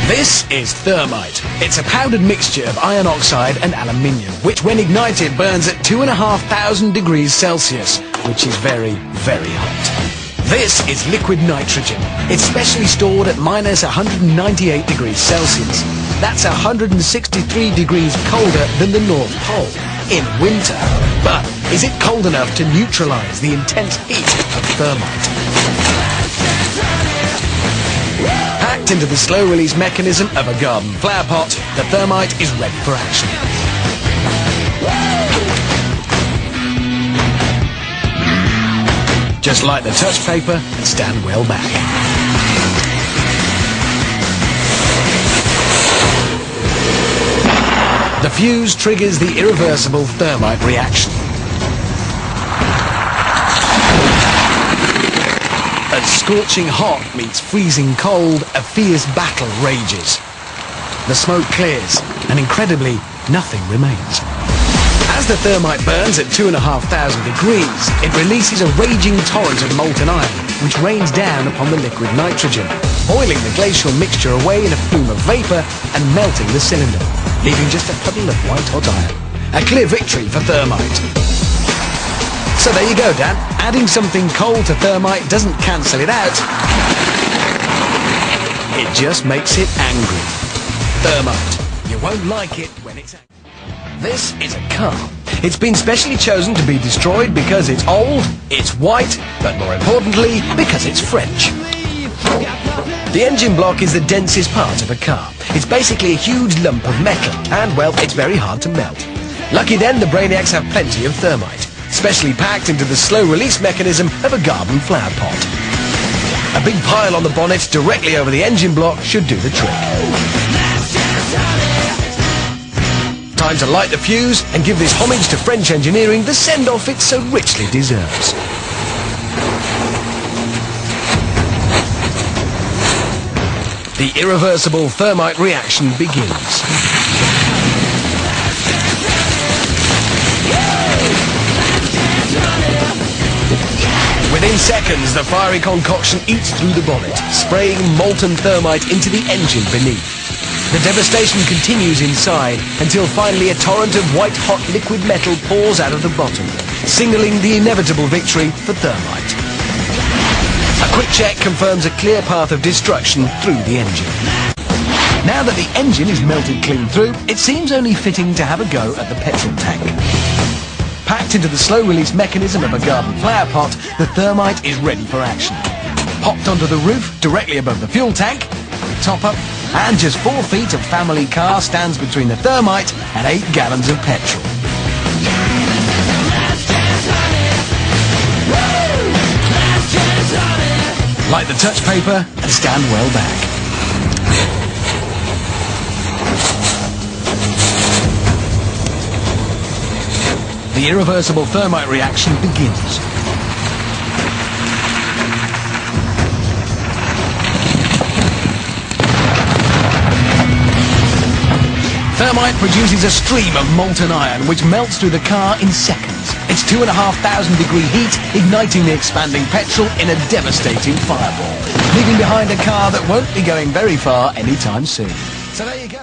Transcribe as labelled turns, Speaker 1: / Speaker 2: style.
Speaker 1: This is thermite. It's a powdered mixture of iron oxide and aluminium, which when ignited burns at 2,500 degrees Celsius, which is very, very hot. This is liquid nitrogen. It's specially stored at minus 198 degrees Celsius. That's 163 degrees colder than the North Pole in winter. But is it cold enough to neutralize the intense heat of thermite? Packed into the slow-release mechanism of a garden flower pot, the thermite is ready for action. Just light the touch paper and stand well back. The fuse triggers the irreversible thermite reaction. As scorching hot meets freezing cold, a fierce battle rages. The smoke clears, and incredibly, nothing remains. As the thermite burns at 2,500 degrees, it releases a raging torrent of molten iron, which rains down upon the liquid nitrogen, boiling the glacial mixture away in a plume of vapour and melting the cylinder, leaving just a puddle of white-hot iron. A clear victory for thermite. So there you go, Dan. Adding something cold to thermite doesn't cancel it out. It just makes it angry. Thermite. You won't like it when it's angry. This is a car. It's been specially chosen to be destroyed because it's old, it's white, but more importantly, because it's French. The engine block is the densest part of a car. It's basically a huge lump of metal, and well, it's very hard to melt. Lucky then, the Brainiacs have plenty of thermite, specially packed into the slow-release mechanism of a garden flower pot. A big pile on the bonnet directly over the engine block should do the trick. Time to light the fuse and give this homage to French engineering the send-off it so richly deserves. The irreversible thermite reaction begins. Within seconds, the fiery concoction eats through the bonnet, spraying molten thermite into the engine beneath. The devastation continues inside until finally a torrent of white-hot liquid metal pours out of the bottom, signalling the inevitable victory for thermite. A quick check confirms a clear path of destruction through the engine. Now that the engine is melted clean through, it seems only fitting to have a go at the petrol tank. Packed into the slow-release mechanism of a garden flower pot, the thermite is ready for action. Popped onto the roof, directly above the fuel tank, top up, and just 4 feet of family car stands between the thermite and 8 gallons of petrol. Light the touch paper and stand well back. The irreversible thermite reaction begins. Thermite produces a stream of molten iron which melts through the car in seconds. It's 2,500 degree heat igniting the expanding petrol in a devastating fireball, leaving behind a car that won't be going very far anytime soon. So there you go.